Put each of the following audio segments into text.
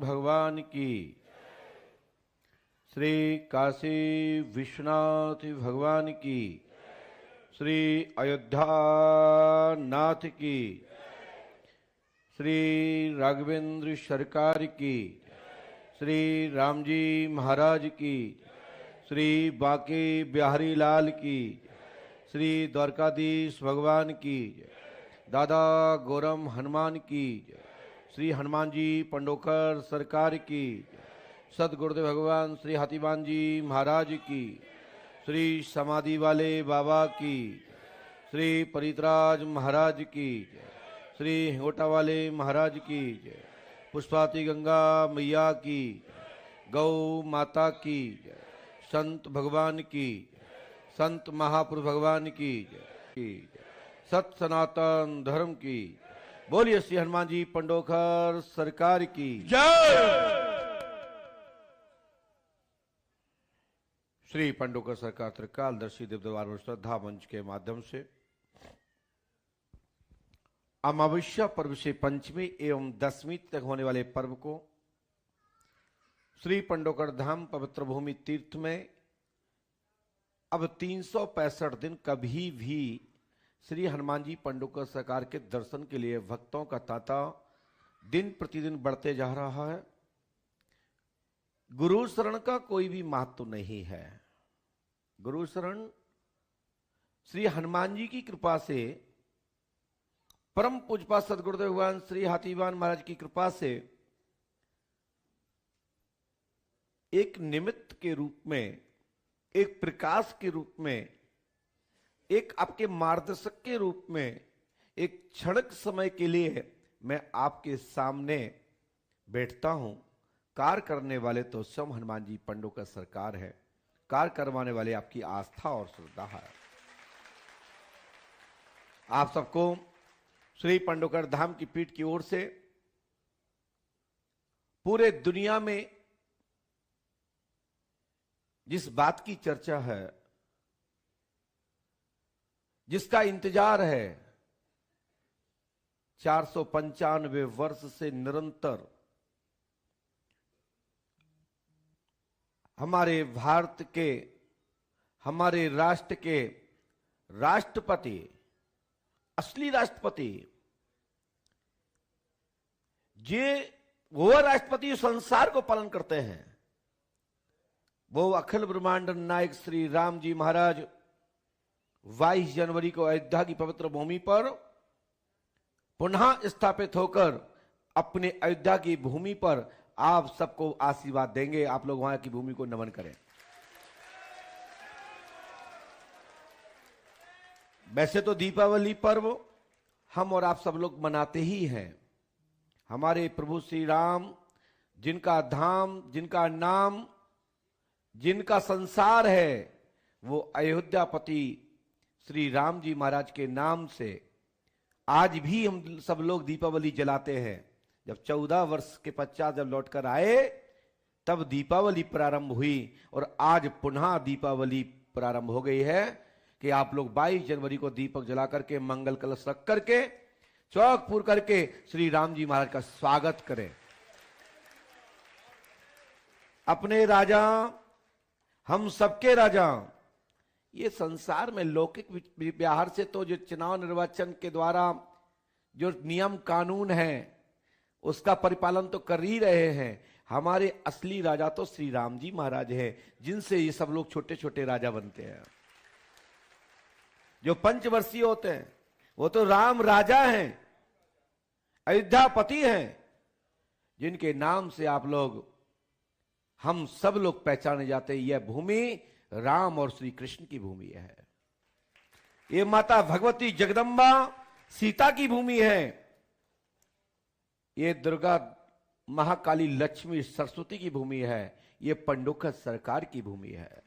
भगवान की, श्री काशी विश्वनाथ भगवान की, श्री अयोध्या नाथ की, श्री राघवेंद्र सरकार की, श्री रामजी महाराज की, श्री बांके बिहारी लाल की, श्री द्वारकाधीश भगवान की, दादा गौरम हनुमान की, श्री हनुमान जी पंडोकर सरकार की, सदगुरुदेव भगवान श्री हाथीवान जी महाराज की, श्री समाधि वाले बाबा की, श्री परितराज महाराज की, श्री हिंगोटा वाले महाराज की, पुष्पावती गंगा मैया की, गौ माता की, संत भगवान की, संत महापुरुष भगवान की, सत सनातन धर्म की, बोलिए श्री हनुमान जी पंडोकर सरकार की जय। श्री पंडोकर सरकार त्रिकालदर्शी देवदरबार श्रद्धा मंच के माध्यम से अमावस्या पर्व से पंचमी एवं दसवीं तक होने वाले पर्व को श्री पंडोकर धाम पवित्र भूमि तीर्थ में अब 365 दिन कभी भी श्री हनुमान जी पंडोकर सरकार के दर्शन के लिए भक्तों का तांता दिन प्रतिदिन बढ़ते जा रहा है। गुरु शरण का कोई भी महत्व नहीं है। गुरु शरण श्री हनुमान जी की कृपा से, परम पूज्यपाद सदगुरुदेव भगवान श्री हाथीवान महाराज की कृपा से एक निमित्त के रूप में, एक प्रकाश के रूप में, एक आपके मार्गदर्शक के रूप में, एक क्षणिक समय के लिए मैं आपके सामने बैठता हूं। कार्य करने वाले तो स्वयं हनुमान जी पंडोकर सरकार है, कार्य करवाने वाले आपकी आस्था और श्रद्धा है। आप सबको श्री पंडोकर धाम की पीठ की ओर से पूरे दुनिया में जिस बात की चर्चा है, जिसका इंतजार है, 495 वर्ष से निरंतर हमारे भारत के, हमारे राष्ट्र के राष्ट्रपति, असली राष्ट्रपति, वो राष्ट्रपति संसार को पालन करते हैं, वो अखिल ब्रह्मांड नायक श्री राम जी महाराज 22 जनवरी को अयोध्या की पवित्र भूमि पर पुनः स्थापित होकर अपने अयोध्या की भूमि पर आप सबको आशीर्वाद देंगे। आप लोग वहां की भूमि को नमन करें। वैसे तो दीपावली पर्व हम और आप सब लोग मनाते ही हैं। हमारे प्रभु श्री राम, जिनका धाम, जिनका नाम, जिनका संसार है, वो अयोध्यापति श्री राम जी महाराज के नाम से आज भी हम सब लोग दीपावली जलाते हैं। जब 14 वर्ष के पश्चात जब लौटकर आए तब दीपावली प्रारंभ हुई और आज पुनः दीपावली प्रारंभ हो गई है कि आप लोग 22 जनवरी को दीपक जला करके, मंगल कलश रख करके, चौक पूर करके श्री राम जी महाराज का स्वागत करें। अपने राजा, हम सबके राजा, ये संसार में लौकिक व्यवहार से तो जो चुनाव निर्वाचन के द्वारा जो नियम कानून है उसका परिपालन तो कर ही रहे हैं। हमारे असली राजा तो श्री राम जी महाराज हैं, जिनसे ये सब लोग छोटे छोटे राजा बनते हैं। जो पंचवर्षीय होते हैं वो तो राम राजा हैं, अयोध्यापति हैं, जिनके नाम से आप लोग, हम सब लोग पहचाने जाते हैं। यह भूमि राम और श्री कृष्ण की भूमि है। ये माता भगवती जगदम्बा सीता की भूमि है। ये दुर्गा महाकाली लक्ष्मी सरस्वती की भूमि है। ये पंडोकर सरकार की भूमि है।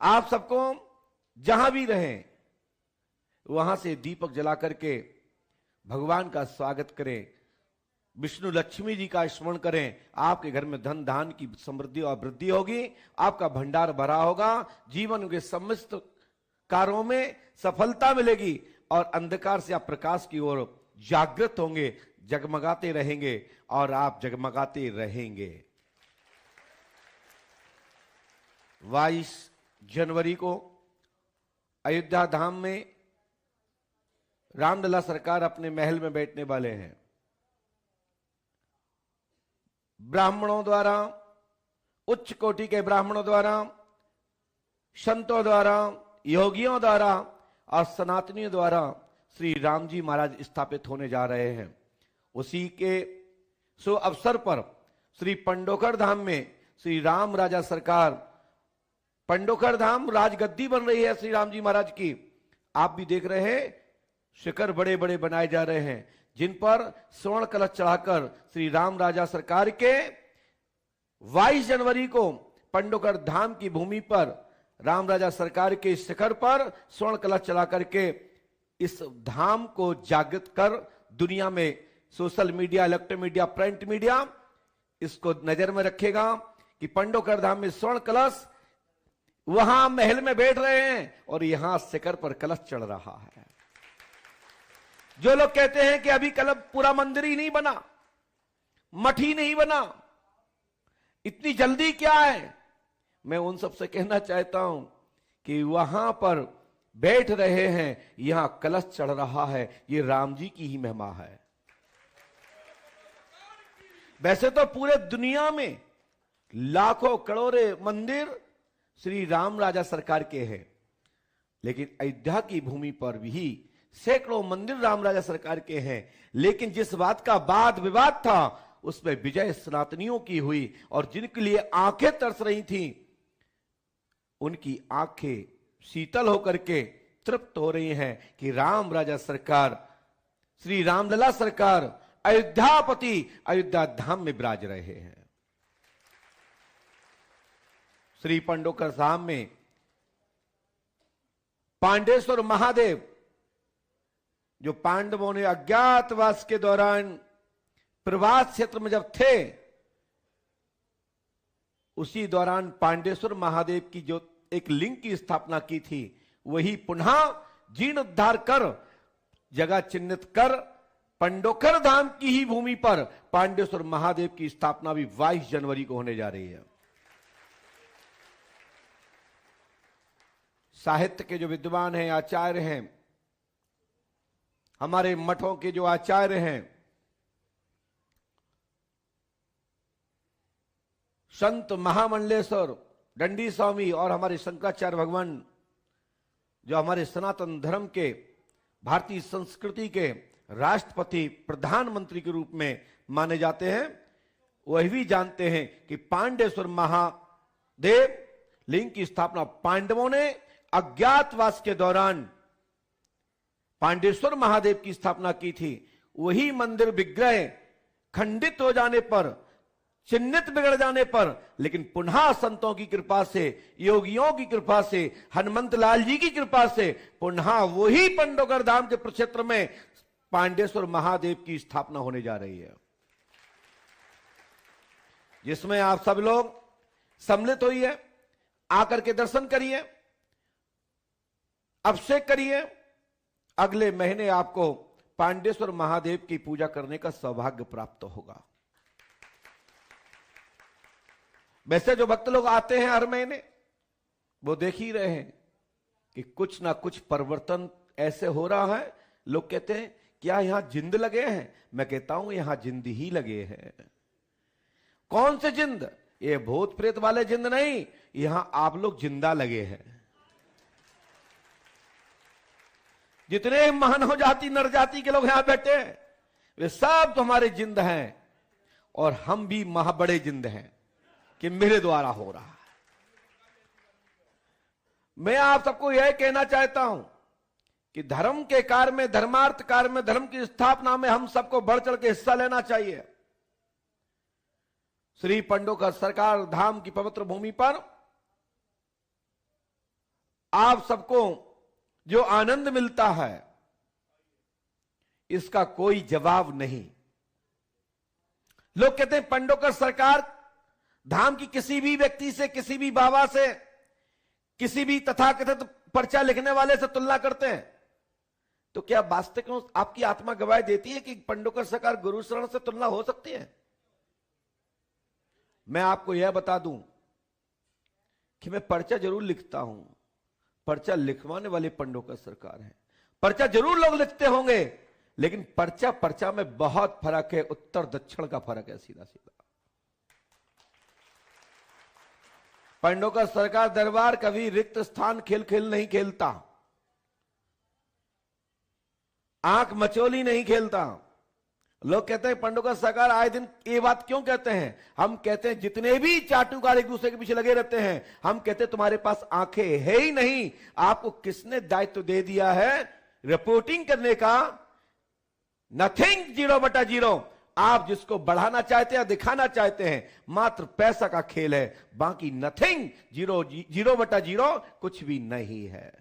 आप सबको जहां भी रहें वहां से दीपक जला करके भगवान का स्वागत करें, विष्णु लक्ष्मी जी का स्मरण करें। आपके घर में धन धान की समृद्धि और वृद्धि होगी, आपका भंडार भरा होगा, जीवन के समस्त कार्यों में सफलता मिलेगी और अंधकार से आप प्रकाश की ओर जागृत होंगे। जगमगाते रहेंगे और आप जगमगाते रहेंगे। 22 जनवरी को अयोध्या धाम में रामलला सरकार अपने महल में बैठने वाले हैं। ब्राह्मणों द्वारा, उच्च कोटि के ब्राह्मणों द्वारा, संतों द्वारा, योगियों द्वारा और सनातनियों द्वारा श्री राम जी महाराज स्थापित होने जा रहे हैं। उसी के सो अवसर पर श्री पंडोकर धाम में श्री राम राजा सरकार, पंडोकर धाम राजगद्दी बन रही है श्री राम जी महाराज की। आप भी देख रहे हैं शिखर बड़े बड़े बनाए जा रहे हैं, जिन पर स्वर्ण कलश चढ़ाकर श्री राम राजा सरकार के 22 जनवरी को पंडोकर धाम की भूमि पर राम राजा सरकार के शिखर पर स्वर्ण कलश चला करके इस धाम को जागृत कर दुनिया में social media, electronic media, print media इसको नजर में रखेगा कि पंडोकर धाम में स्वर्ण कलश, वहां महल में बैठ रहे हैं और यहां शिखर पर कलश चढ़ रहा है। जो लोग कहते हैं कि अभी कल पूरा मंदिर ही नहीं बना, मठ ही नहीं बना, इतनी जल्दी क्या है, मैं उन सबसे कहना चाहता हूं कि वहां पर बैठ रहे हैं, यहां कलश चढ़ रहा है, ये राम जी की ही महिमा है। वैसे तो पूरे दुनिया में लाखों करोड़ों मंदिर श्री राम राजा सरकार के हैं, लेकिन अयोध्या की भूमि पर भी सैकड़ों मंदिर राम राजा सरकार के हैं। लेकिन जिस बात का वाद विवाद था उसमें विजय सनातनियों की हुई और जिनके लिए आंखें तरस रही थी उनकी आंखें शीतल होकर के तृप्त हो रही हैं कि राम राजा सरकार, श्री रामलला सरकार अयोध्यापति अयोध्या धाम में विराज रहे हैं। श्री पंडोकर धाम में पांडेश्वर महादेव, जो पांडवों ने अज्ञातवास के दौरान प्रवास क्षेत्र में जब थे, उसी दौरान पांडेश्वर महादेव की जो एक लिंग की स्थापना की थी, वही पुनः जीर्णोद्धार कर जगह चिन्हित कर पंडोकर धाम की ही भूमि पर पांडेश्वर महादेव की स्थापना भी 22 जनवरी को होने जा रही है। साहित्य के जो विद्वान हैं, आचार्य हैं, हमारे मठों के जो आचार्य हैं, संत महामंडलेश्वर दंडी स्वामी और हमारे शंकराचार्य भगवान, जो हमारे सनातन धर्म के, भारतीय संस्कृति के राष्ट्रपति प्रधानमंत्री के रूप में माने जाते हैं, वह भी जानते हैं कि पांडेश्वर महादेव लिंग की स्थापना पांडवों ने अज्ञातवास के दौरान पांडेश्वर महादेव की स्थापना की थी। वही मंदिर विग्रह खंडित हो जाने पर, चिन्हित बिगड़ जाने पर, लेकिन पुनः संतों की कृपा से, योगियों की कृपा से, हनुमंत लाल जी की कृपा से पुनः वही पंडोकर धाम के प्रक्षेत्र में पांडेश्वर महादेव की स्थापना होने जा रही है, जिसमें आप सब लोग सम्मिलित होइए, आकर के दर्शन करिए, अभिषेक करिए। अगले महीने आपको पांडेश्वर महादेव की पूजा करने का सौभाग्य प्राप्त होगा। वैसे जो भक्त लोग आते हैं हर महीने, वो देख ही रहे हैं कि कुछ ना कुछ परिवर्तन ऐसे हो रहा है। लोग कहते हैं क्या यहां जिंद लगे हैं? मैं कहता हूं यहां जिंद ही लगे हैं। कौन से जिंद? ये भूत प्रेत वाले जिंद नहीं, यहां आप लोग जिंदा लगे हैं। जितने मानव जाति, नर जाति के लोग यहां बैठे हैं, वे सब तो हमारे जिंद हैं, और हम भी महाबड़े जिंद हैं कि मेरे द्वारा हो रहा है। मैं आप सबको यह कहना चाहता हूं कि धर्म के कार्य में, धर्मार्थ कार्य में, धर्म की स्थापना में हम सबको बढ़ चढ़ के हिस्सा लेना चाहिए। श्री पंडोकर सरकार धाम की पवित्र भूमि पर आप सबको जो आनंद मिलता है, इसका कोई जवाब नहीं। लोग कहते हैं पंडोकर सरकार धाम की किसी भी व्यक्ति से, किसी भी बाबा से, किसी भी तथाकथित पर्चा लिखने वाले से तुलना करते हैं। तो क्या वास्तविक में आपकी आत्मा गवाही देती है कि पंडोकर सरकार गुरु शरण से तुलना हो सकती है? मैं आपको यह बता दूं कि मैं पर्चा जरूर लिखता हूं, पर्चा लिखवाने वाले पंडोकर सरकार हैं। पर्चा जरूर लोग लिखते होंगे, लेकिन पर्चा पर्चा में बहुत फर्क है, उत्तर दक्षिण का फर्क है, सीधा सीधा। पंडोकर सरकार दरबार कभी रिक्त स्थान खेल खेल नहीं खेलता, आंख मचोली नहीं खेलता। लोग कहते हैं पंडोकर सरकार आए दिन, ये बात क्यों कहते हैं? हम कहते हैं जितने भी चाटुकार एक दूसरे के पीछे लगे रहते हैं, हम कहते हैं तुम्हारे पास आंखें है ही नहीं। आपको किसने दायित्व दे दिया है रिपोर्टिंग करने का? नथिंग 0/0। आप जिसको बढ़ाना चाहते हैं, दिखाना चाहते हैं, मात्र पैसा का खेल है, बाकी नथिंग 0/0 कुछ भी नहीं है।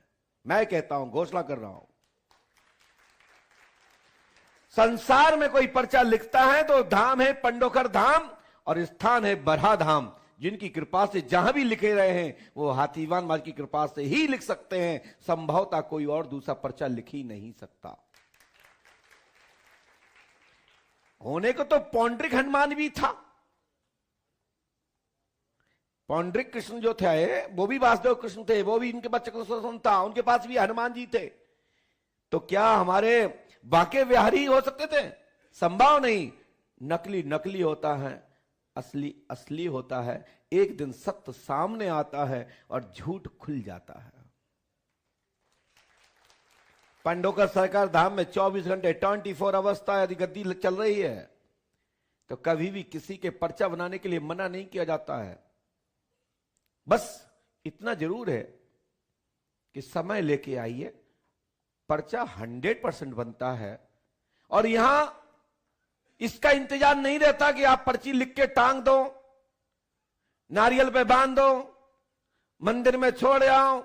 मैं कहता हूं, घोषणा कर रहा हूं, संसार में कोई पर्चा लिखता है तो धाम है पंडोकर धाम और स्थान है बरहा धाम, जिनकी कृपा से जहां भी लिखे रहे हैं वो हाथीवान महाराज की कृपा से ही लिख सकते हैं। संभवतः कोई और दूसरा पर्चा लिख ही नहीं सकता। होने को तो पौंड्रिक हनुमान भी था, पौंड्रिक कृष्ण जो थे वो भी वासुदेव कृष्ण थे, वो भी इनके पास चक्रधर था, उनके पास भी हनुमान जी थे। तो क्या हमारे बाके बिहारी हो सकते थे? संभव नहीं। नकली नकली होता है, असली असली होता है। एक दिन सत्य सामने आता है और झूठ खुल जाता है। पंडोकर सरकार धाम में 24 घंटे 24 अवस्था यदि गद्दी चल रही है तो कभी भी किसी के पर्चा बनाने के लिए मना नहीं किया जाता है। बस इतना जरूर है कि समय लेके आइए, पर्चा 100% बनता है। और यहां इसका इंतजार नहीं रहता कि आप पर्ची लिख के टांग दो, नारियल पे बांध दो, मंदिर में छोड़ आओ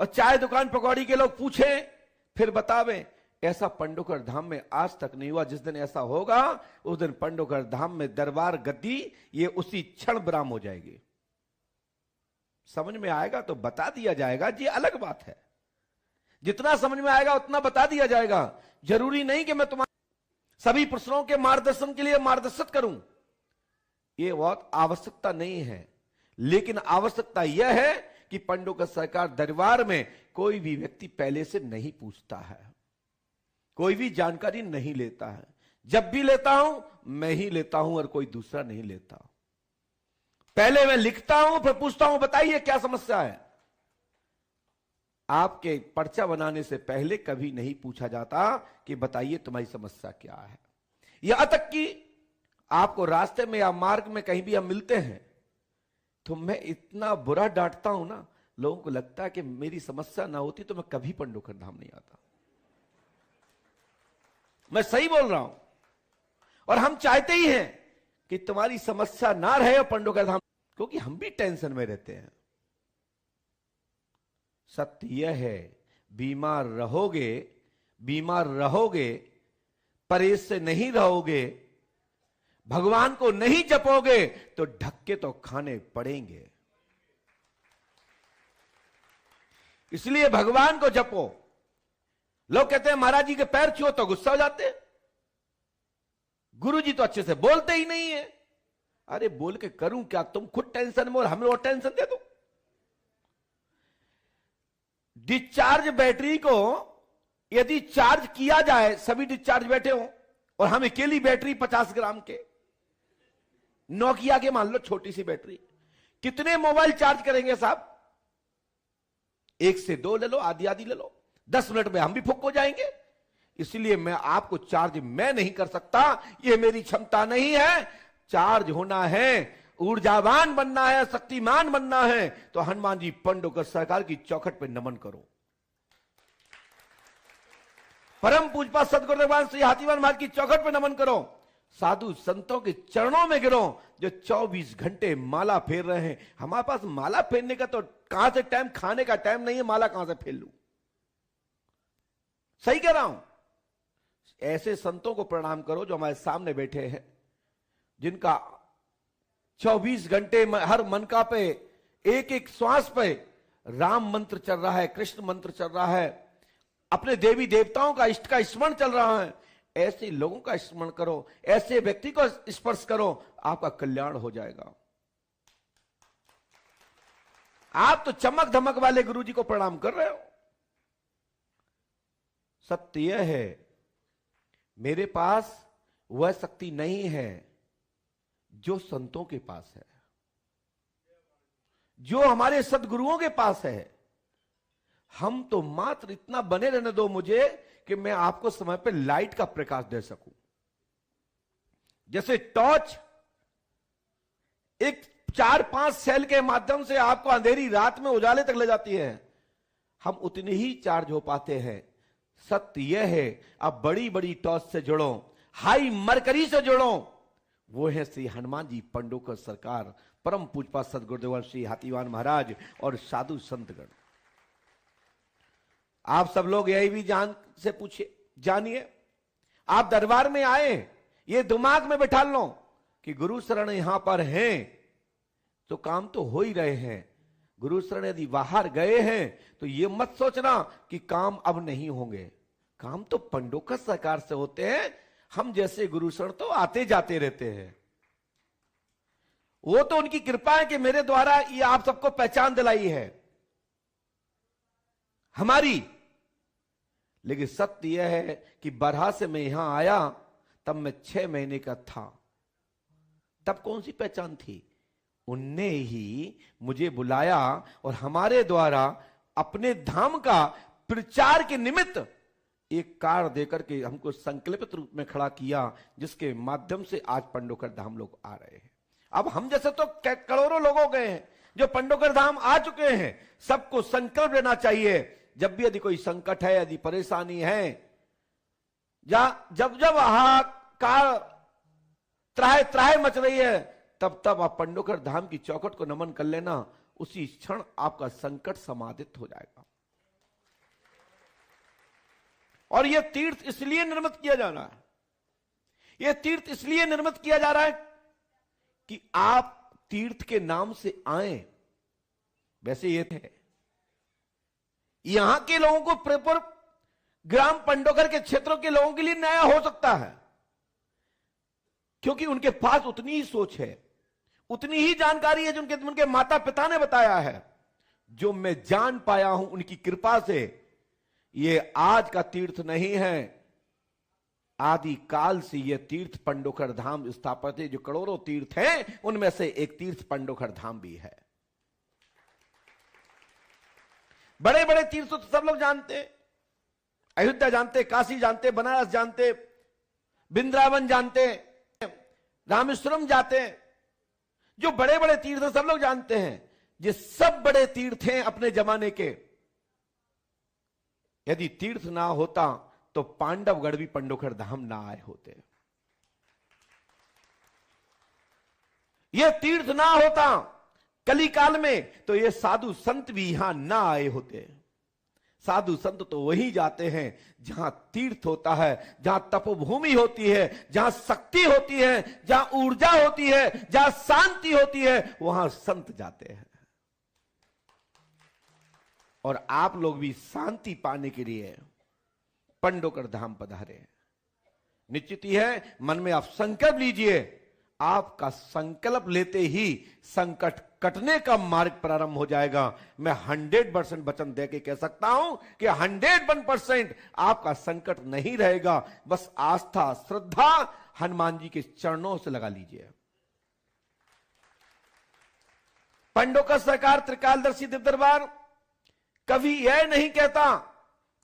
और चाय दुकान पकौड़ी के लोग पूछें फिर बतावें। ऐसा पंडोकर धाम में आज तक नहीं हुआ। जिस दिन ऐसा होगा उस दिन पंडोकर धाम में दरबार गद्दी ये उसी क्षण विराम हो जाएगी। समझ में आएगा तो बता दिया जाएगा, ये अलग बात है। जितना समझ में आएगा उतना बता दिया जाएगा। जरूरी नहीं कि मैं तुम्हारे सभी प्रश्नों के मार्गदर्शन के लिए मार्गदर्शित करूं, यह बहुत आवश्यकता नहीं है। लेकिन आवश्यकता यह है कि पंडोकर सरकार दरबार में कोई भी व्यक्ति पहले से नहीं पूछता है, कोई भी जानकारी नहीं लेता है। जब भी लेता हूं मैं ही लेता हूं और कोई दूसरा नहीं लेता। पहले मैं लिखता हूं फिर पूछता हूं बताइए क्या समस्या है। आपके पर्चा बनाने से पहले कभी नहीं पूछा जाता कि बताइए तुम्हारी समस्या क्या है। यहां तक कि आपको रास्ते में या मार्ग में कहीं भी हम मिलते हैं तो मैं इतना बुरा डांटता हूं ना, लोगों को लगता है कि मेरी समस्या ना होती तो मैं कभी पंडोकर धाम नहीं आता। मैं सही बोल रहा हूं। और हम चाहते ही हैं कि तुम्हारी समस्या ना रहे पंडोकर धाम, क्योंकि हम भी टेंशन में रहते हैं। सत्य यह है, बीमार रहोगे, परहेज से नहीं रहोगे, भगवान को नहीं जपोगे तो धक्के तो खाने पड़ेंगे। इसलिए भगवान को जपो। लोग कहते हैं महाराज जी के पैर छुओ तो गुस्सा हो जाते हैं, गुरु जी तो अच्छे से बोलते ही नहीं है। अरे बोल के करूं क्या? तुम खुद टेंशन में और हमें और टेंशन दे दो। डिस्चार्ज बैटरी को यदि चार्ज किया जाए, सभी डिस्चार्ज बैठे हो और हम अकेली बैटरी 50 ग्राम के नोकिया के मान लो छोटी सी बैटरी, कितने मोबाइल चार्ज करेंगे साहब? 1 से 2 ले लो, आधी आधी ले लो, 10 मिनट में हम भी फुक हो जाएंगे। इसलिए मैं आपको चार्ज मैं नहीं कर सकता, यह मेरी क्षमता नहीं है। चार्ज होना है, ऊर्जावान बनना है, शक्तिमान बनना है तो हनुमान जी पंडोकर सरकार की चौखट पे नमन करो। परम पूजपा सदगुरु भगवान श्री हाथीवान महाराज की चौखट पे नमन करो। साधु संतों के चरणों में गिरो जो 24 घंटे माला फेर रहे हैं। हमारे पास माला फेरने का तो कहां से टाइम, खाने का टाइम नहीं है, माला कहां से फेर लूं? सही कह रहा हूं। ऐसे संतों को प्रणाम करो जो हमारे सामने बैठे हैं, जिनका 24 घंटे हर मनका पे एक एक श्वास पे राम मंत्र चल रहा है, कृष्ण मंत्र चल रहा है, अपने देवी देवताओं का, इष्ट का स्मरण चल रहा है, ऐसे लोगों का स्मरण करो, ऐसे व्यक्ति को स्पर्श करो, आपका कल्याण हो जाएगा। आप तो चमक धमक वाले गुरु जी को प्रणाम कर रहे हो। सत्य यह है, मेरे पास वह शक्ति नहीं है जो संतों के पास है, जो हमारे सदगुरुओं के पास है। हम तो मात्र इतना बने रहने दो मुझे कि मैं आपको समय पे लाइट का प्रकाश दे सकूं। जैसे टॉर्च एक 4-5 सेल के माध्यम से आपको अंधेरी रात में उजाले तक ले जाती है, हम उतने ही चार्ज हो पाते हैं। सत्य यह है, अब बड़ी बड़ी टॉर्च से जुड़ो, हाई मरकरी से जुड़ो। वो है श्री हनुमान जी पंडोकर सरकार, परम पूजपा सदगुरुदेव श्री हाथीवान महाराज और साधु संतगण। आप सब लोग यही भी से पूछिए, जानिए। आप दरबार में आए, ये दिमाग में बैठा लो कि गुरु शरण यहां पर हैं तो काम तो हो ही रहे हैं। गुरु शरण यदि बाहर गए हैं तो ये मत सोचना कि काम अब नहीं होंगे। काम तो पंडोकर सरकार से होते हैं। हम जैसे गुरु शरण तो आते जाते रहते हैं। वो तो उनकी कृपा है कि मेरे द्वारा ये आप सबको पहचान दिलाई है हमारी। लेकिन सत्य यह है कि बरहा से मैं यहां आया तब मैं 6 महीने का था। तब कौन सी पहचान थी? उनने ही मुझे बुलाया और हमारे द्वारा अपने धाम का प्रचार के निमित्त एक कार देकर के हमको संकल्पित रूप में खड़ा किया, जिसके माध्यम से आज पंडोकर धाम लोग आ रहे हैं। अब हम जैसे तो करोड़ों लोग हो गए हैं जो पंडोकर धाम आ चुके हैं। सबको संकल्प लेना चाहिए, जब भी यदि कोई संकट है, यदि परेशानी है, जब हाहाकार त्राहे त्राहे मच रही है, तब तब आप पंडोकर धाम की चौखट को नमन कर लेना। उसी क्षण आपका संकट समाधित हो जाएगा। और यह तीर्थ इसलिए निर्मित किया जा रहा है, यह तीर्थ इसलिए निर्मित किया जा रहा है कि आप तीर्थ के नाम से आए। वैसे ये थे यहां के लोगों को प्रॉपर ग्राम पंडोकर के क्षेत्रों के लोगों के लिए नया हो सकता है, क्योंकि उनके पास उतनी ही सोच है, उतनी ही जानकारी है जो उनके माता पिता ने बताया है। जो मैं जान पाया हूं उनकी कृपा से, ये आज का तीर्थ नहीं है, आदि काल से यह तीर्थ पंडोकर धाम स्थापित है। जो करोड़ों तीर्थ हैं उनमें से एक तीर्थ पंडोकर धाम भी है। बड़े बड़े तीर्थ तो सब लोग जानते, अयोध्या जानते, काशी जानते, बनारस जानते, वृंदावन जानते, रामेश्वरम जाते। जो बड़े बड़े तीर्थ सब लोग जानते हैं। ये सब बड़े तीर्थ हैं अपने जमाने के। यदि तीर्थ ना होता तो पांडवगढ़ भी पंडोकर धाम ना आए होते। यह तीर्थ ना होता कली काल में तो ये साधु संत भी यहां ना आए होते। साधु संत तो वही जाते हैं जहां तीर्थ होता है, जहां तपोभूमि होती है, जहां शक्ति होती है, जहां ऊर्जा होती है, जहां शांति होती है, वहां संत जाते हैं। और आप लोग भी शांति पाने के लिए पंडोकर धाम पधारे। निश्चित ही है, मन में आप संकल्प लीजिए। आपका संकल्प लेते ही संकट कटने का मार्ग प्रारंभ हो जाएगा। मैं 100% वचन देके कह सकता हूं कि 101% आपका संकट नहीं रहेगा। बस आस्था श्रद्धा हनुमान जी के चरणों से लगा लीजिए। पंडोकर सरकार त्रिकालदर्शी दिव्य दरबार कभी यह नहीं कहता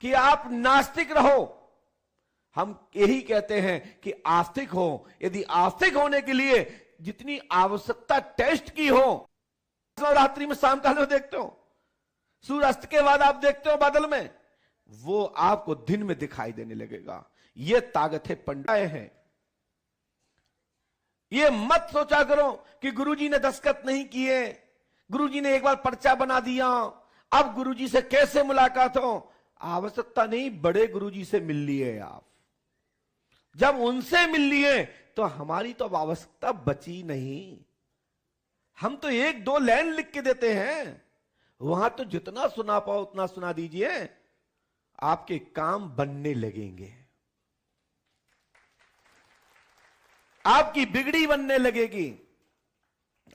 कि आप नास्तिक रहो। हम यही कहते हैं कि आस्तिक हो। यदि आस्तिक होने के लिए जितनी आवश्यकता टेस्ट की हो, रात्रि में शाम काल में देखते हो, सूर्यास्त के बाद आप देखते हो बादल में, वो आपको दिन में दिखाई देने लगेगा। ये ताकत है पंडाए हैं। ये मत सोचा करो कि गुरुजी ने दस्तखत नहीं किए, गुरुजी ने एक बार पर्चा बना दिया, अब गुरुजी से कैसे मुलाकात हो। आवश्यकता नहीं, बड़े गुरुजी से मिल लिए आप। जब उनसे मिल लिए तो हमारी तो अब आवश्यकता बची नहीं। हम तो 1-2 लाइन लिख के देते हैं, वहां तो जितना सुना पाओ उतना सुना दीजिए। आपके काम बनने लगेंगे, आपकी बिगड़ी बनने लगेगी,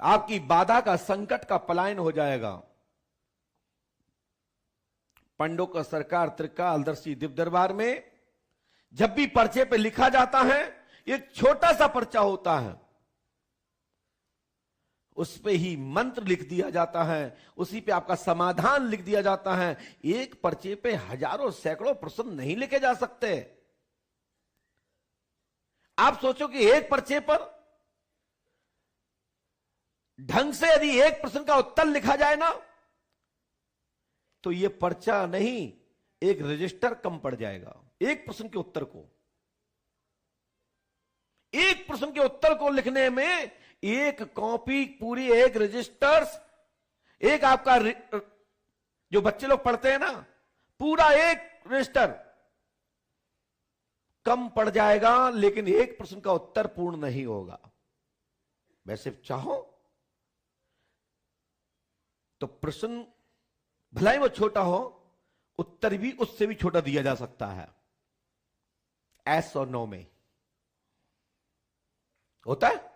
आपकी बाधा का, संकट का पलायन हो जाएगा। पंडों का सरकार त्रिकालदर्शी दिव्य दरबार में जब भी पर्चे पे लिखा जाता है, एक छोटा सा पर्चा होता है, उस पे ही मंत्र लिख दिया जाता है, उसी पे आपका समाधान लिख दिया जाता है। एक पर्चे पे हजारों सैकड़ों प्रश्न नहीं लिखे जा सकते। आप सोचो कि एक पर्चे पर ढंग से यदि एक प्रश्न का उत्तर लिखा जाए ना, तो यह पर्चा नहीं, एक रजिस्टर कम पड़ जाएगा। एक प्रश्न के उत्तर को, एक प्रश्न के उत्तर को लिखने में एक कॉपी पूरी, एक रजिस्टर, एक आपका जो बच्चे लोग पढ़ते हैं ना, पूरा एक रजिस्टर कम पड़ जाएगा, लेकिन एक प्रश्न का उत्तर पूर्ण नहीं होगा। वैसे चाहो तो प्रश्न भला ही वो छोटा हो, उत्तर भी उससे भी छोटा दिया जा सकता है। एस और नो में होता है।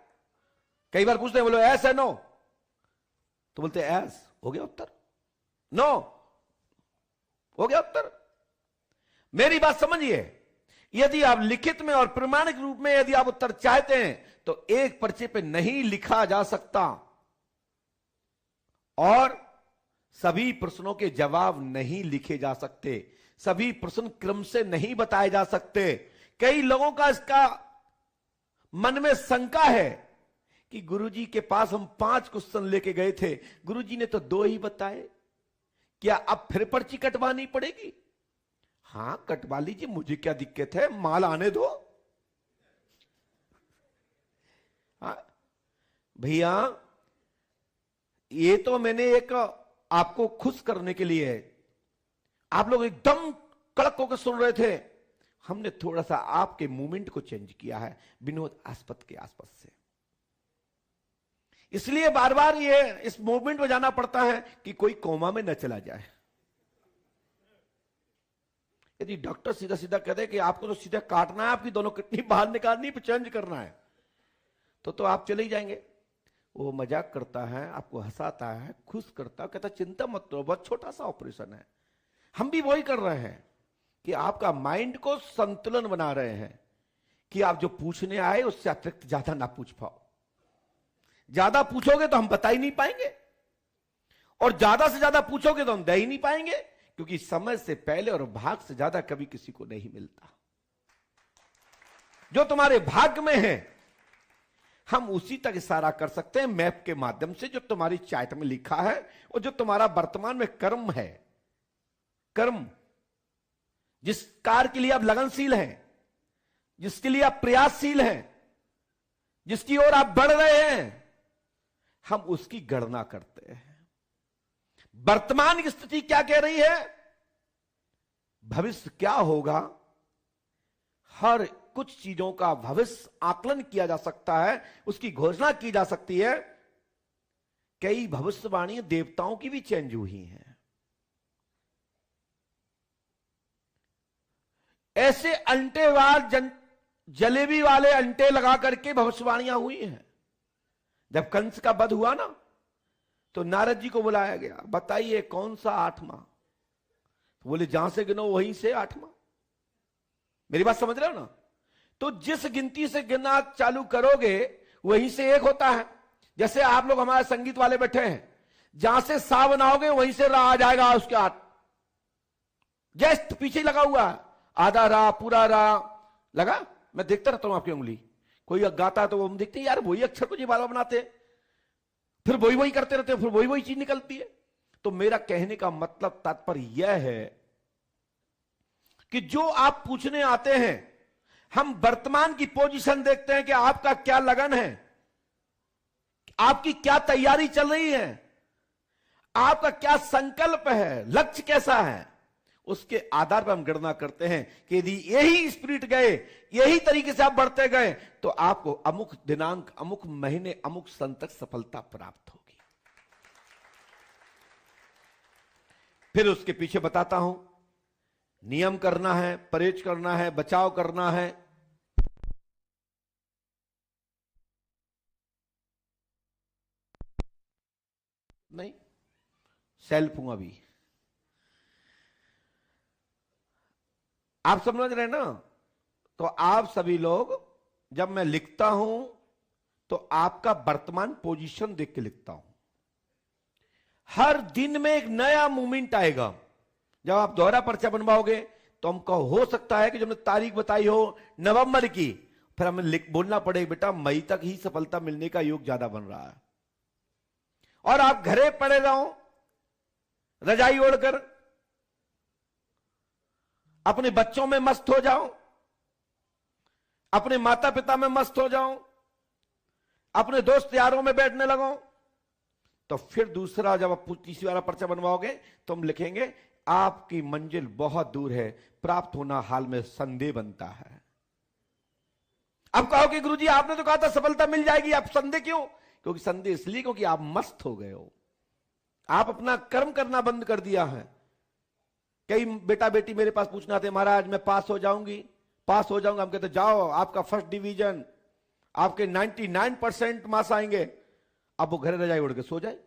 कई बार पूछते हैं, बोलो एस है नो, तो बोलते हैं एस, हो गया उत्तर। नो, हो गया उत्तर। मेरी बात समझिए, यदि आप लिखित में और प्रमाणिक रूप में यदि आप उत्तर चाहते हैं, तो एक पर्चे पे नहीं लिखा जा सकता और सभी प्रश्नों के जवाब नहीं लिखे जा सकते, सभी प्रश्न क्रम से नहीं बताए जा सकते। कई लोगों का इसका मन में शंका है कि गुरुजी के पास हम 5 क्वेश्चन लेके गए थे, गुरुजी ने तो 2 ही बताए, क्या अब फिर पर्ची कटवानी पड़ेगी? हां, कटवा लीजिए, मुझे क्या दिक्कत है, माल आने दो। हाँ भैया, ये तो मैंने एक आपको खुश करने के लिए, आप लोग एकदम कड़क होकर सुन रहे थे, हमने थोड़ा सा आपके मूवमेंट को चेंज किया है विनोदास्पद के आसपास से। इसलिए बार बार ये इस मूवमेंट में जाना पड़ता है कि कोई कोमा में न चला जाए। यदि डॉक्टर सीधा सीधा कहते कि आपको तो सीधा काटना है, आपकी दोनों किडनी बाहर निकालनी, फिर चेंज करना है, तो आप चले ही जाएंगे। वो मजाक करता है, आपको हंसाता है, खुश करता है, कहता चिंता मत करो, बहुत छोटा सा ऑपरेशन है। हम भी वही कर रहे हैं कि आपका माइंड को संतुलन बना रहे हैं कि आप जो पूछने आए उससे अतिरिक्त ज्यादा ना पूछ पाओ। ज्यादा पूछोगे तो हम बता ही नहीं पाएंगे, और ज्यादा से ज्यादा पूछोगे तो हम दे ही नहीं पाएंगे, क्योंकि समय से पहले और भाग से ज्यादा कभी किसी को नहीं मिलता। जो तुम्हारे भाग्य में है हम उसी तक इशारा कर सकते हैं मैप के माध्यम से, जो तुम्हारी चार्ट में लिखा है और जो तुम्हारा वर्तमान में कर्म है। कर्म, जिस कार्य के लिए आप लगनशील हैं, जिसके लिए आप प्रयासशील हैं, जिसकी ओर आप बढ़ रहे हैं, हम उसकी गणना करते हैं। वर्तमान की स्थिति क्या कह रही है, भविष्य क्या होगा, हर कुछ चीजों का भविष्य आकलन किया जा सकता है, उसकी घोषणा की जा सकती है। कई भविष्यवाणी देवताओं की भी चेंज हुई हैं। ऐसे अंटेवार जलेबी वाले अंटे लगा करके भविष्यवाणियां हुई हैं। जब कंस का वध हुआ ना, तो नारद जी को बुलाया गया, बताइए कौन सा 8वां? तो बोले जहां से गिनो वहीं से 8वां। मेरी बात समझ रहे हो ना? तो जिस गिनती से गिनना चालू करोगे वहीं से एक होता है। जैसे आप लोग हमारे संगीत वाले बैठे हैं, जहां से सा बनाओगे वहीं से रा आ जाएगा उसके 8। जस्ट पीछे लगा हुआ है, आधा रा, पूरा रा लगा। मैं देखता रहता हूं आपकी उंगली, कोई गाता है तो वो हम देखते हैं, यार वही अक्षर को जी बार बार बनाते हैं, फिर वही वही करते रहते हैं, फिर वही वही चीज निकलती है। तो मेरा कहने का मतलब, तात्पर्य यह है कि जो आप पूछने आते हैं, हम वर्तमान की पोजीशन देखते हैं कि आपका क्या लगन है, आपकी क्या तैयारी चल रही है, आपका क्या संकल्प है, लक्ष्य कैसा है, उसके आधार पर हम गणना करते हैं कि यदि यही स्पिरिट गए, यही तरीके से आप बढ़ते गए, तो आपको अमुक दिनांक, अमुक महीने, अमुक सन तक सफलता प्राप्त होगी। फिर उसके पीछे बताता हूं नियम करना है, परहेज करना है, बचाव करना है। नहीं, सेल्फ हूं अभी, आप समझ रहे हैं ना? तो आप सभी लोग, जब मैं लिखता हूं तो आपका वर्तमान पोजीशन देख के लिखता हूं। हर दिन में एक नया मूवमेंट आएगा। जब आप दोहरा पर्चा बनवाओगे तो हमको हो सकता है कि जब तारीख बताई हो नवंबर की, फिर हमें बोलना पड़ेगा बेटा मई तक ही सफलता मिलने का योग ज्यादा बन रहा है। और आप घरे पड़े रहो रजाई ओढ़कर, अपने बच्चों में मस्त हो जाओ, अपने माता पिता में मस्त हो जाओ, अपने दोस्त यारों में बैठने लगो, तो फिर दूसरा जब आप तीसरी वाला पर्चा बनवाओगे तो हम लिखेंगे आपकी मंजिल बहुत दूर है, प्राप्त होना हाल में संदेह बनता है। अब कहो कि गुरुजी आपने तो कहा था सफलता मिल जाएगी, आप संदेह क्यों? क्योंकि संदेह इसलिए क्योंकि आप मस्त हो गए हो, आप अपना कर्म करना बंद कर दिया है। कई बेटा बेटी मेरे पास पूछना आते, महाराज मैं पास हो जाऊंगी, पास हो जाऊंगा। हम कहते जाओ, आपका फर्स्ट डिवीजन, आपके 99% मार्क्स आएंगे। अब वो घर रजाई उड़ के सो जाए,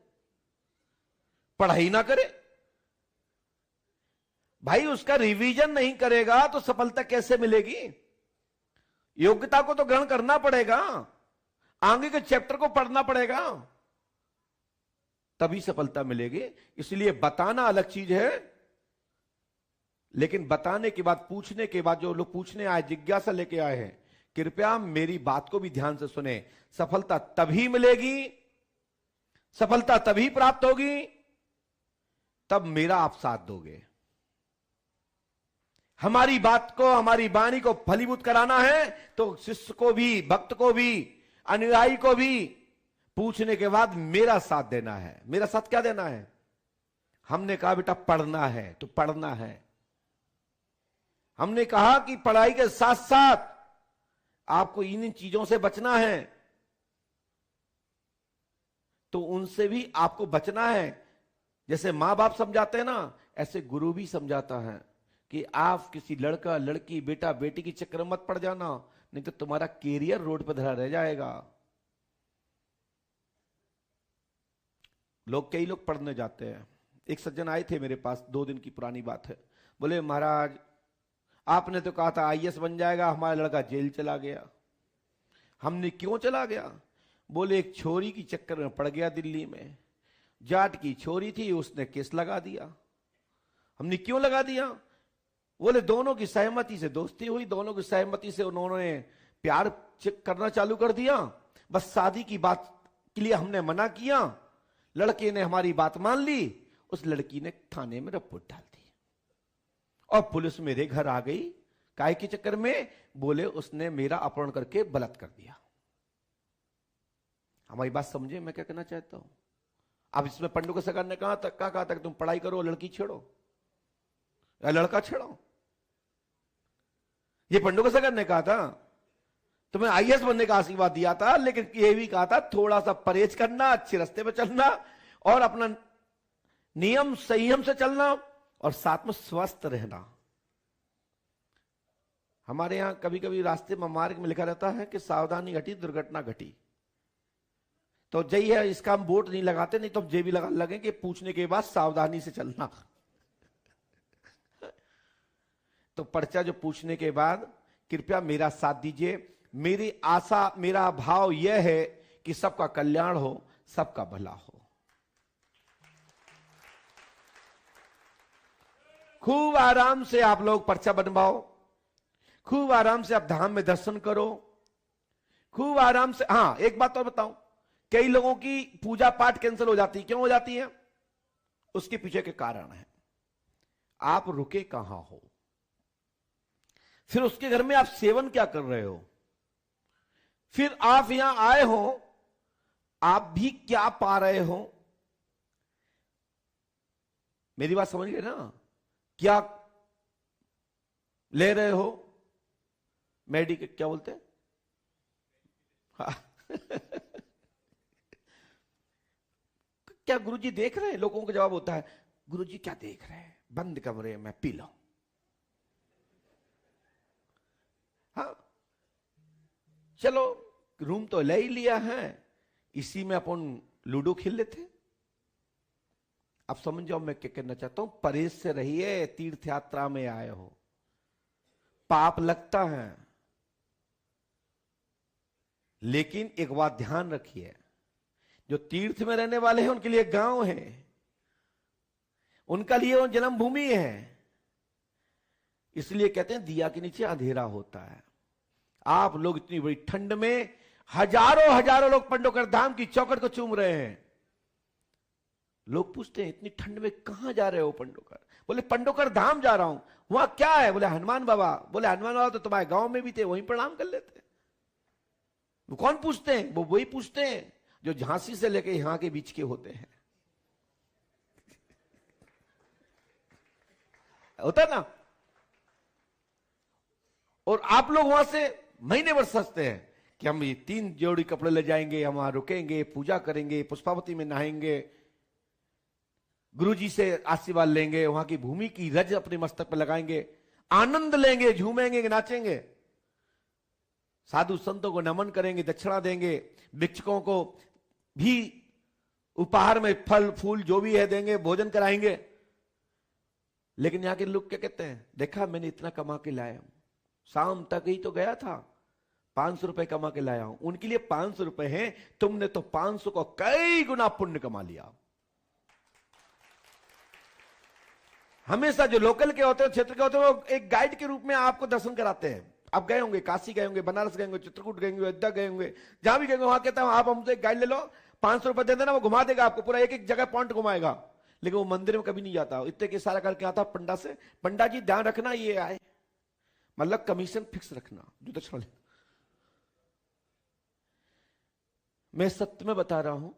पढ़ाई ना करे। भाई उसका रिवीजन नहीं करेगा तो सफलता कैसे मिलेगी? योग्यता को तो ग्रहण करना पड़ेगा, आगे के चैप्टर को पढ़ना पड़ेगा, तभी सफलता मिलेगी। इसलिए बताना अलग चीज है, लेकिन बताने के बाद, पूछने के बाद, जो लोग पूछने आए, जिज्ञासा लेके आए हैं, कृपया मेरी बात को भी ध्यान से सुने। सफलता तभी मिलेगी, सफलता तभी प्राप्त होगी तब मेरा आप साथ दोगे। हमारी बात को, हमारी वाणी को फलीभूत कराना है तो शिष्य को भी, भक्त को भी, अनुयायी को भी पूछने के बाद मेरा साथ देना है। मेरा साथ क्या देना है? हमने कहा बेटा पढ़ना है तो पढ़ना है। हमने कहा कि पढ़ाई के साथ साथ आपको इन चीजों से बचना है, तो उनसे भी आपको बचना है। जैसे मां बाप समझाते हैं ना, ऐसे गुरु भी समझाता है कि आप किसी लड़का लड़की, बेटा बेटी की चक्कर मत पड़ जाना, नहीं तो तुम्हारा कैरियर रोड पर धरा रह जाएगा। कई लोग पढ़ने जाते हैं। एक सज्जन आए थे मेरे पास, 2 दिन की पुरानी बात है। बोले महाराज आपने तो कहा था आईएएस बन जाएगा, हमारा लड़का जेल चला गया। हमने क्यों चला गया? बोले एक छोरी की चक्कर में पड़ गया दिल्ली में, जाट की छोरी थी, उसने केस लगा दिया। हमने क्यों लगा दिया? बोले दोनों की सहमति से दोस्ती हुई, दोनों की सहमति से उन्होंने प्यार करना चालू कर दिया। बस शादी की बात के लिए हमने मना किया, लड़के ने हमारी बात मान ली, उस लड़की ने थाने में रिपोर्ट डाल दी और पुलिस मेरे घर आ गई। काय के चक्कर में? बोले उसने मेरा अपहरण करके बलात्कार कर दिया। हमारी बात समझे मैं क्या कहना चाहता हूं? अब इसमें पंडू के सरकार ने कहा था कि तुम पढ़ाई करो, लड़की छेड़ो या लड़का छेड़ो। ये पंडू के सरकार ने कहा था। तुम्हें आईएएस बनने का आशीर्वाद दिया था, लेकिन ये भी कहा था थोड़ा सा परहेज करना, अच्छे रास्ते पे चलना और अपना नियम संयम से चलना और साथ में स्वस्थ रहना। हमारे यहां कभी कभी रास्ते में, मार्ग में लिखा रहता है कि सावधानी घटी दुर्घटना घटी। तो जय है, इसका हम वोट नहीं लगाते, नहीं तो जे भी लगे कि पूछने के बाद सावधानी से चलना। तो पर्चा जो पूछने के बाद, कृपया मेरा साथ दीजिए। मेरी आशा, मेरा भाव यह है कि सबका कल्याण हो, सबका भला हो। खूब आराम से आप लोग पर्चा बनवाओ, खूब आराम से आप धाम में दर्शन करो, खूब आराम से। हाँ एक बात और बताऊं, कई लोगों की पूजा पाठ कैंसिल हो जाती है। क्यों हो जाती है? उसके पीछे के कारण है, आप रुके कहां हो, फिर उसके घर में आप सेवन क्या कर रहे हो, फिर आप यहां आए हो, आप भी क्या पा रहे हो। मेरी बात समझ गए ना? क्या ले रहे हो? मेडिक क्या बोलते हैं? हाँ। क्या गुरुजी देख रहे हैं? लोगों का जवाब होता है गुरुजी क्या देख रहे हैं, बंद कमरे में पी लो। चलो रूम तो ले ही लिया है, इसी में अपन लूडो खेल लेते। अब समझ जाओ मैं क्या कहना चाहता हूं। परहेज से रहिए, तीर्थ यात्रा में आए हो, पाप लगता है। लेकिन एक बात ध्यान रखिए, जो तीर्थ में रहने वाले हैं उनके लिए गांव है, उनका लिए वो जन्मभूमि है। इसलिए कहते हैं दिया के नीचे अंधेरा होता है। आप लोग इतनी बड़ी ठंड में हजारों हजारों लोग पंडोकर धाम की चौखट को चूम रहे हैं। लोग पूछते हैं इतनी ठंड में कहां जा रहे हो पंडोकर? बोले पंडोकर धाम जा रहा हूं। वहां क्या है? बोले हनुमान बाबा। बोले हनुमान बाबा तो तुम्हारे गांव में भी थे, वहीं प्रणाम कर लेते। वो कौन पूछते हैं? वो वही पूछते हैं जो झांसी से लेके यहां के बीच के होते हैं। होता ना। और आप लोग वहां से महीने भर सजते हैं कि हम ये 3 जोड़ी कपड़े ले जाएंगे, हम वहां रुकेंगे, पूजा करेंगे, पुष्पावती में नहाएंगे, गुरुजी से आशीर्वाद लेंगे, वहां की भूमि की रज अपने मस्तक पर लगाएंगे, आनंद लेंगे, झूमेंगे, नाचेंगे, साधु संतों को नमन करेंगे, दक्षिणा देंगे, भिक्षुकों को भी उपहार में फल फूल जो भी है देंगे, भोजन कराएंगे। लेकिन यहां के लोग क्या कहते हैं? देखा मैंने इतना कमा के लाया हूं, शाम तक ही तो गया था, 500 रुपए कमा के लाया हूं। उनके लिए 500 रुपए हैं, तुमने तो 500 को कई गुना पुण्य कमा लिया। हमेशा जो लोकल के होते हैं, क्षेत्र के होते हैं, वो एक गाइड के रूप में आपको दर्शन कराते हैं। आप गए होंगे, काशी गए होंगे, बनारस गए होंगे, चित्रकूट गए होंगे, अयोध्या गए होंगे, जहां भी गए होंगे, वहां कहता है आप हमसे एक गाइड ले लो, 500 रुपए दे देना, वो घुमा देगा आपको, पूरा एक एक जगह पॉइंट घुमाएगा। लेकिन वो मंदिर में कभी नहीं जाता, इतने के सारा करके आता पंडा से, पंडा जी ध्यान रखना ये आए, मतलब कमीशन फिक्स रखना जो दक्षिणा ले। मैं सत्य में बता रहा हूं,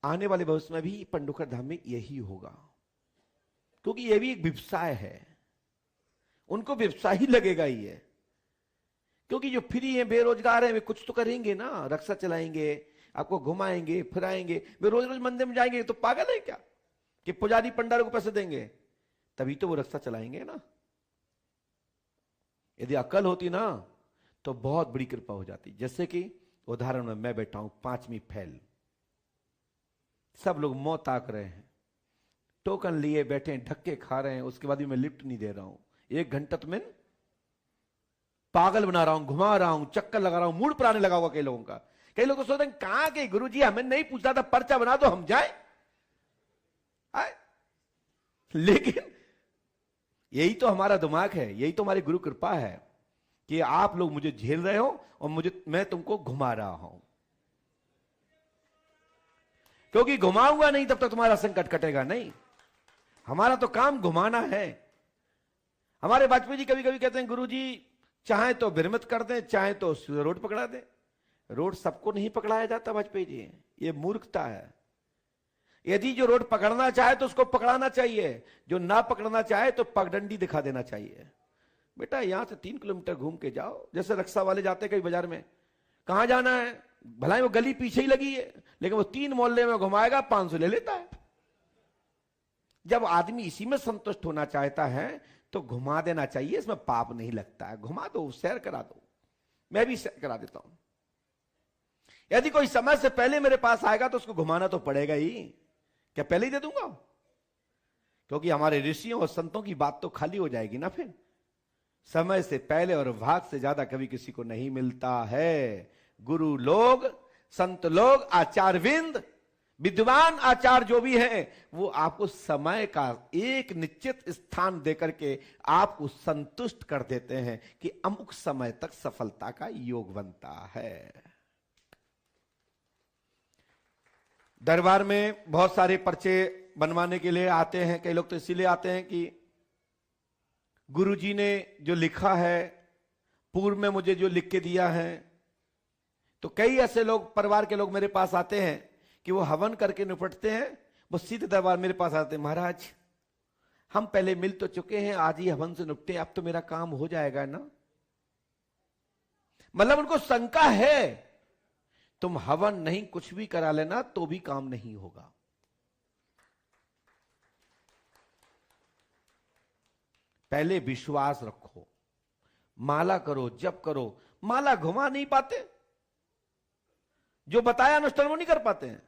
आने वाले भविष्य में भी पंडोकर धाम में यही होगा, क्योंकि यह भी एक व्यवसाय है, उनको व्यवसाय ही लगेगा ही है। क्योंकि जो फ्री है, बेरोजगार है, वे कुछ तो करेंगे ना, रक्षा चलाएंगे, आपको घुमाएंगे फिराएंगे। वे रोज रोज मंदिर में जाएंगे तो पागल है क्या कि पुजारी पंडारों को पैसे देंगे? तभी तो वो रक्षा चलाएंगे ना। यदि अकल होती ना तो बहुत बड़ी कृपा हो जाती। जैसे कि उदाहरण में मैं बैठा हूं 5वीं फैल, सब लोग मौत ताक रहे हैं, टोकन लिए बैठे हैं, धक्के खा रहे हैं, उसके बाद भी मैं लिफ्ट नहीं दे रहा हूं। 1 घंटा तो मैं पागल बना रहा हूं, घुमा रहा हूं, चक्कर लगा रहा हूं, मूड पर आने लगा होगा कई लोगों का। कई लोग तो सोचते हैं कहां के गुरु जी, हमें नहीं पूछता था, पर्चा बना दो हम जाए। लेकिन यही तो हमारा दिमाग है, यही तो हमारी गुरु कृपा है कि आप लोग मुझे झेल रहे हो और मैं तुमको घुमा रहा हूं। क्योंकि घुमाऊंगा नहीं तब तक तुम्हारा संकट कटेगा नहीं। हमारा तो काम घुमाना है। हमारे वाजपेयी जी कभी कभी कहते हैं गुरु जी चाहे तो विरमित कर दें, चाहे तो रोड पकड़ा दें। रोड सबको नहीं पकड़ाया जाता वाजपेयी जी, ये मूर्खता है। यदि जो रोड पकड़ना चाहे तो उसको पकड़ाना चाहिए, जो ना पकड़ना चाहे तो पगडंडी दिखा देना चाहिए। बेटा यहां से 3 किलोमीटर घूम के जाओ, जैसे रक्षा वाले जाते कई बाजार में, कहां जाना है, भलाई वो गली पीछे ही लगी है, लेकिन वो 3 मोहल्ले में घुमाएगा, 500 ले लेता है। जब आदमी इसी में संतुष्ट होना चाहता है तो घुमा देना चाहिए, इसमें पाप नहीं लगता है। घुमा दो, सैर करा दो, मैं भी सैर करा देता हूं। यदि कोई समय से पहले मेरे पास आएगा तो उसको घुमाना तो पड़ेगा ही, क्या पहले ही दे दूंगा? क्योंकि हमारे ऋषियों और संतों की बात तो खाली हो जाएगी ना। फिर समय से पहले और भाग से ज्यादा कभी किसी को नहीं मिलता है। गुरु लोग, संत लोग, आचार्यविंद, विद्वान आचार्य जो भी हैं, वो आपको समय का एक निश्चित स्थान देकर के आपको संतुष्ट कर देते हैं कि अमुक समय तक सफलता का योग बनता है। दरबार में बहुत सारे पर्चे बनवाने के लिए आते हैं। कई लोग तो इसीलिए आते हैं कि गुरुजी ने जो लिखा है, पूर्व में मुझे जो लिख के दिया है। तो कई ऐसे लोग, परिवार के लोग मेरे पास आते हैं कि वो हवन करके निपटते हैं, वो सीधे दरबार मेरे पास आते हैं, महाराज हम पहले मिल तो चुके हैं, आज ही हवन से निपटे, अब तो मेरा काम हो जाएगा ना। मतलब उनको शंका है, तुम हवन नहीं कुछ भी करा लेना तो भी काम नहीं होगा। पहले विश्वास रखो, माला करो, जप करो। माला घुमा नहीं पाते, जो बताया अनुष्ठान वो नहीं कर पाते हैं।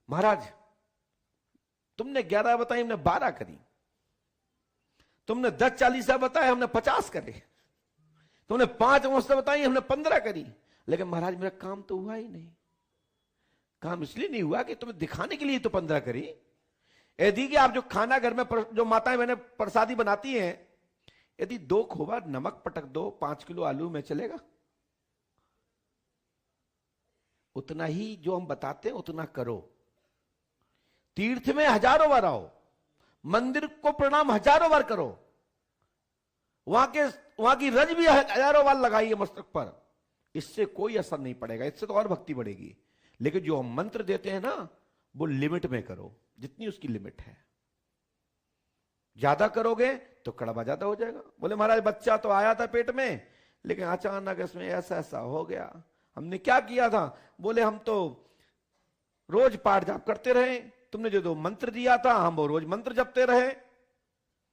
महाराज तुमने 11 बताई, हमने 12 करी। तुमने 10 चालीसा बताए, हमने 50 करे। तुमने 5 अवस्था बताई, हमने 15 करी। लेकिन महाराज मेरा काम तो हुआ ही नहीं। काम इसलिए नहीं हुआ कि तुम्हें दिखाने के लिए तो 15 करी। यदि कि आप जो खाना घर में जो माताएं मैंने प्रसादी बनाती हैं, यदि 2 खोबा नमक पटक दो, 5 किलो आलू में चलेगा? उतना ही जो हम बताते हैं उतना करो। तीर्थ में हजारों बार आओ, मंदिर को प्रणाम हजारों बार करो, वहां की रज भी हजारों बार लगाइए मस्तक पर। इससे कोई असर नहीं पड़ेगा, इससे तो और भक्ति बढ़ेगी। लेकिन जो हम मंत्र देते हैं ना, वो लिमिट में करो, जितनी उसकी लिमिट है। ज्यादा करोगे तो कड़वा ज्यादा हो जाएगा। बोले महाराज बच्चा तो आया था पेट में, लेकिन अचानक इसमें ऐसा ऐसा हो गया। हमने क्या किया था? बोले हम तो रोज पाठ जाप करते रहे, तुमने जो 2 मंत्र दिया था हम वो रोज मंत्र जपते रहे,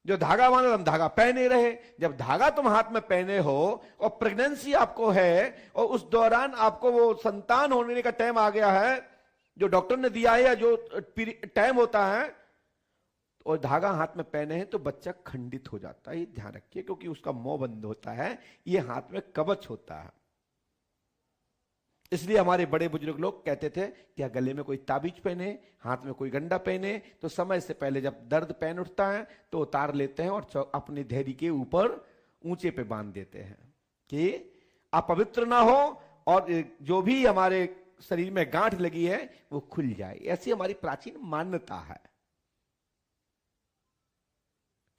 जो धागा बांधा हम धागा पहने रहे। जब धागा तुम हाथ में पहने हो और प्रेगनेंसी आपको है और उस दौरान आपको वो संतान होने का टाइम आ गया है जो डॉक्टर ने दिया है या जो टाइम होता है, और धागा हाथ में पहने हैं, तो बच्चा खंडित हो जाता है। ये ध्यान रखिए, क्योंकि उसका मुंह बंद होता है, ये हाथ में कवच होता है। इसलिए हमारे बड़े बुजुर्ग लोग कहते थे कि गले में कोई ताबीज पहने, हाथ में कोई गंडा पहने, तो समय से पहले जब दर्द पैन उठता है तो उतार लेते हैं और अपनी धैर्य के ऊपर ऊंचे पे बांध देते हैं कि अपवित्र ना हो और जो भी हमारे शरीर में गांठ लगी है वो खुल जाए। ऐसी हमारी प्राचीन मान्यता है।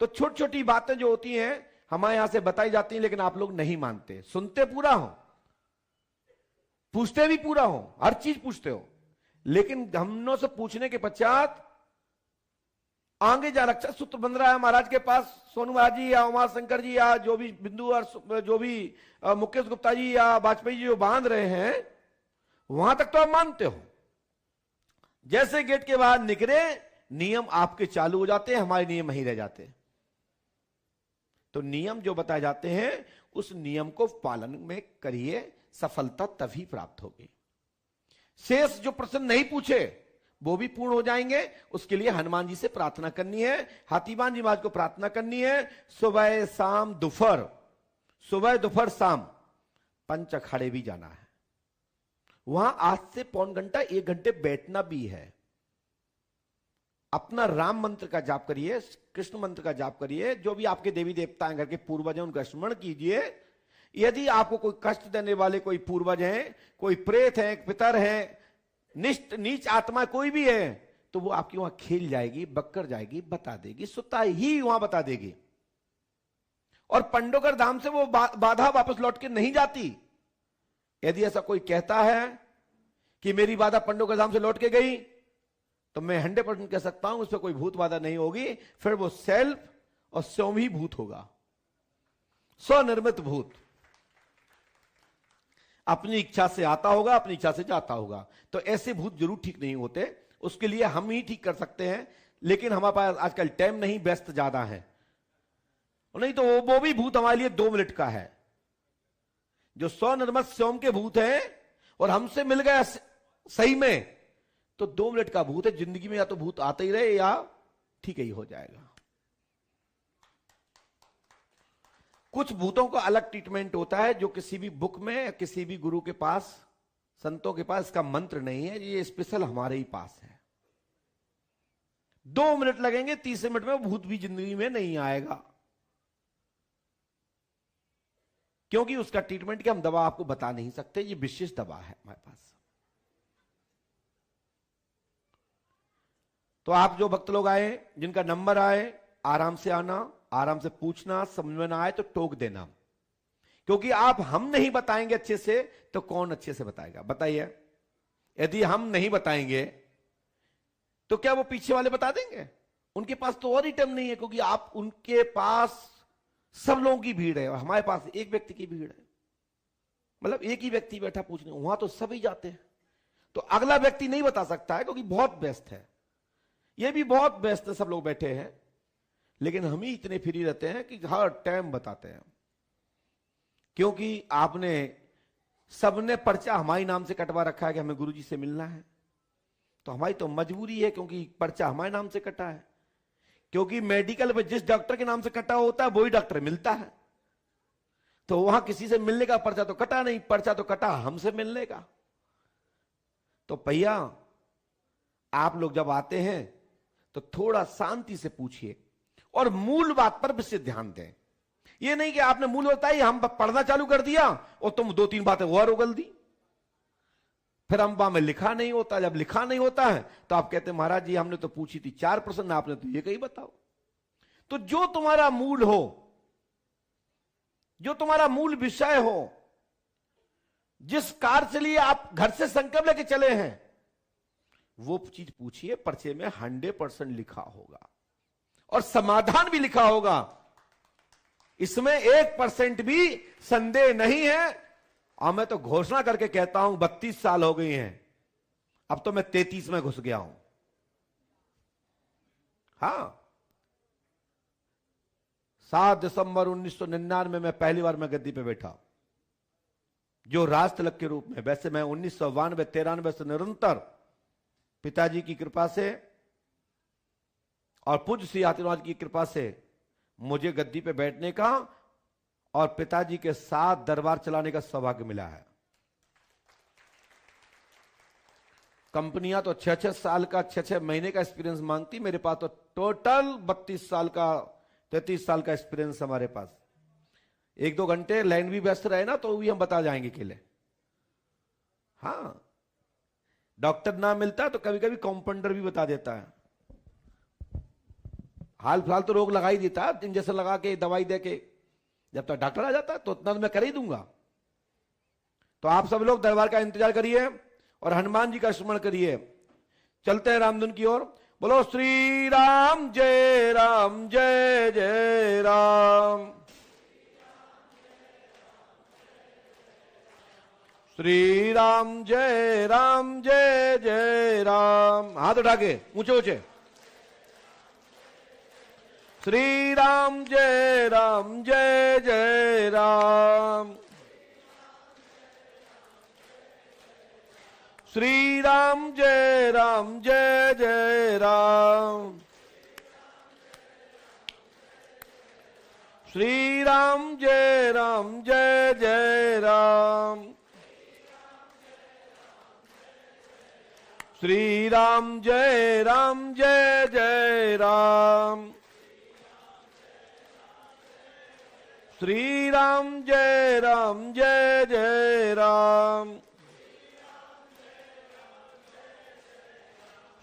तो छोटी छोटी बातें जो होती हैं हमारे यहां से बताई जाती हैं, लेकिन आप लोग नहीं मानते। सुनते पूरा हो, पूछते भी पूरा हो, हर चीज पूछते हो, लेकिन हमनों से पूछने के पश्चात आगे जा रक्षा सूत्र बन रहा है महाराज के पास, सोनू महाराज जी या उमा शंकर जी या जो भी बिंदु और जो भी मुकेश गुप्ता जी या वाजपेयी जी जो बांध रहे हैं, वहां तक तो आप मानते हो। जैसे गेट के बाहर निकले, नियम आपके चालू हो जाते हैं, हमारे नियम वहीं रह जाते हैं। तो नियम जो बताए जाते हैं उस नियम को पालन में करिए, सफलता तभी प्राप्त होगी। शेष जो प्रश्न नहीं पूछे वो भी पूर्ण हो जाएंगे। उसके लिए हनुमान जी से प्रार्थना करनी है, हाथीबान जी महाराज को प्रार्थना करनी है। सुबह शाम दोपहर, सुबह दोपहर शाम 5 अखाड़े भी जाना है। वहां आज से 1.25 घंटा 1 घंटे बैठना भी है। अपना राम मंत्र का जाप करिए, कृष्ण मंत्र का जाप करिए, जो भी आपके देवी देवता हैं घर के पूर्वज हैं उनका स्मरण कीजिए। यदि आपको कोई कष्ट देने वाले कोई पूर्वज हैं, कोई प्रेत हैं, पितर हैं, निष्ठ नीच आत्मा कोई भी है, तो वो आपकी वहां खेल जाएगी, बक्कर जाएगी, बता देगी, सुता ही वहां बता देगी। और पंडोकर धाम से वो बाधा वापस लौट के नहीं जाती। यदि ऐसा कोई कहता है कि मेरी बाधा पंडोकर धाम से लौट के गई, तो मैं 100% कह सकता हूं उसमें कोई भूत बाधा नहीं होगी, फिर वो सेल्फ और स्वयं ही भूत होगा, स्वनिर्मित भूत। अपनी इच्छा से आता होगा, अपनी इच्छा से जाता होगा। तो ऐसे भूत जरूर ठीक नहीं होते, उसके लिए हम ही ठीक कर सकते हैं। लेकिन हमारे पास आजकल टाइम नहीं, व्यस्त ज्यादा है, नहीं तो वो भी भूत हमारे लिए 2 मिनट का है। जो स्वनिर्मित स्वयं के भूत हैं और हमसे मिल गया सही में, तो 2 मिनट का भूत है। जिंदगी में या तो भूत आते ही रहे या ठीक ही हो जाएगा। कुछ भूतों का अलग ट्रीटमेंट होता है, जो किसी भी बुक में, किसी भी गुरु के पास, संतों के पास इसका मंत्र नहीं है। ये स्पेशल हमारे ही पास है। 2 मिनट लगेंगे, 30 मिनट में भूत भी जिंदगी में नहीं आएगा, क्योंकि उसका ट्रीटमेंट की हम दवा आपको बता नहीं सकते। ये विशेष दवा है हमारे पास। तो आप जो भक्त लोग आए, जिनका नंबर आए, आराम से आना, आराम से पूछना, समझ में ना आए तो टोक देना, क्योंकि आप हम नहीं बताएंगे अच्छे से तो कौन अच्छे से बताएगा? बताइए। यदि हम नहीं बताएंगे तो क्या वो पीछे वाले बता देंगे? उनके पास तो और ही टाइम नहीं है, क्योंकि आप उनके पास सब लोगों की भीड़ है और हमारे पास एक व्यक्ति की भीड़ है। मतलब एक ही व्यक्ति बैठा पूछने, वहां तो सभी जाते हैं, तो अगला व्यक्ति नहीं बता सकता है, क्योंकि बहुत व्यस्त है। ये भी बहुत व्यस्त है, सब लोग बैठे हैं, लेकिन हम ही इतने फ्री रहते हैं कि हर टाइम बताते हैं। क्योंकि आपने सबने पर्चा हमारे नाम से कटवा रखा है कि हमें गुरुजी से मिलना है। तो हमारी तो मजबूरी है, क्योंकि पर्चा हमारे नाम से कटा है। क्योंकि मेडिकल में जिस डॉक्टर के नाम से कटा होता है वही डॉक्टर मिलता है। तो वहां किसी से मिलने का पर्चा तो कटा नहीं, पर्चा तो कटा हमसे मिलने का। तो भैया आप लोग जब आते हैं तो थोड़ा शांति से पूछिए और मूल बात पर विशेष ध्यान दें। ये नहीं कि आपने मूल बताई, हम पढ़ना चालू कर दिया और तुम 2-3 बातें और उगल दी, फिर अम्बा में लिखा नहीं होता। जब लिखा नहीं होता है तो आप कहते महाराज जी हमने तो पूछी थी 4 प्रश्न, आपने तो ये कही बताओ। तो जो तुम्हारा मूल हो, जो तुम्हारा मूल विषय हो, जिस कार्य के लिए आप घर से संकल्प लेके चले हैं, वो चीज पूछिए। पर्चे में 100% लिखा होगा और समाधान भी लिखा होगा, इसमें 1% भी संदेह नहीं है। और मैं तो घोषणा करके कहता हूं 32 साल हो गई हैं, अब तो मैं 33 में घुस गया हूं। हां, 7 दिसंबर 1999 में पहली बार मैं गद्दी पे बैठा, जो राज तिलक के रूप में। वैसे मैं 1992-93 से निरंतर पिताजी की कृपा से और पूज्य श्री आशीर्वाद की कृपा से मुझे गद्दी पे बैठने का और पिताजी के साथ दरबार चलाने का सौभाग्य मिला है। कंपनियां तो 6-6 साल का, 6-6 महीने का एक्सपीरियंस मांगती, मेरे पास तो टोटल 32 साल का, 33 साल का एक्सपीरियंस हमारे पास। 1-2 घंटे लाइन भी व्यस्त रहे ना तो भी हम बता जाएंगे केले। हाँ, डॉक्टर ना मिलता तो कभी कभी कंपाउंडर भी बता देता है। हाल फिलहाल तो रोग लगा ही देता है, इंजेक्शन लगा के, दवाई दे के। जब तक डॉक्टर आ जाता है तो उतना तो मैं कर ही दूंगा। तो आप सब लोग दरबार का इंतजार करिए और हनुमान जी का स्मरण करिए। चलते हैं रामधुन की ओर। बोलो श्री राम जय राम, जय जय राम। श्री राम जय राम, जय जय राम। हाथ उठा के ऊंचे ऊंचे। श्री राम जय राम, जय जय राम। श्री राम जय राम, जय जय राम। श्री राम जय राम, जय जय राम। श्री राम जय राम, जय जय राम। श्री राम जय राम, जय जय राम।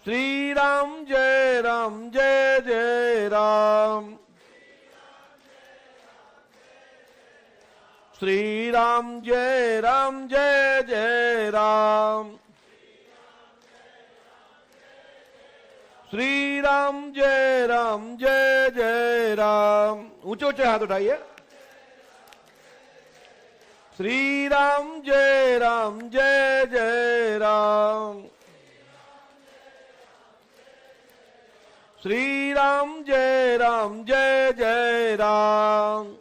श्री राम जय राम, जय जय राम। श्री राम जय राम, जय जय राम। श्री राम जय राम, जय जय राम। ऊंचे ऊंचे हाथ उठाइए। श्री राम जय राम, जय जय राम। श्री राम जय राम, जय जय राम।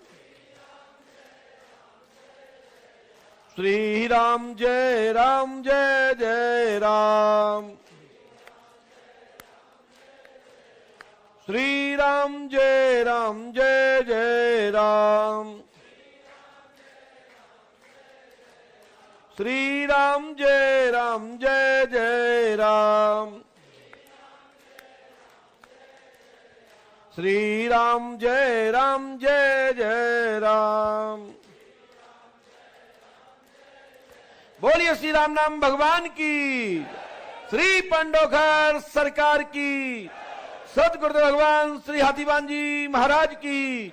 श्री राम जय राम, जय जय राम। श्री राम जय राम, जय जय राम। श्री राम जय राम, जय जय राम। श्री राम जय राम, जय जय राम। बोलिए श्री राम नाम भगवान की, श्री पंडोखर सरकार की, सदगुरुदेव भगवान श्री हाथीवान जी महाराज की,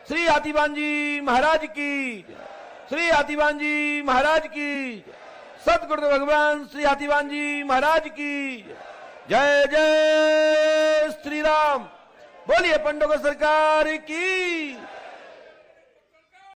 श्री हाथीवान जी महाराज की, श्री हाथीवान जी महाराज की, सदगुरुदेव भगवान श्री हाथीवान जी महाराज की। जय जय श्री राम। बोलिए पंडोखर सरकार की।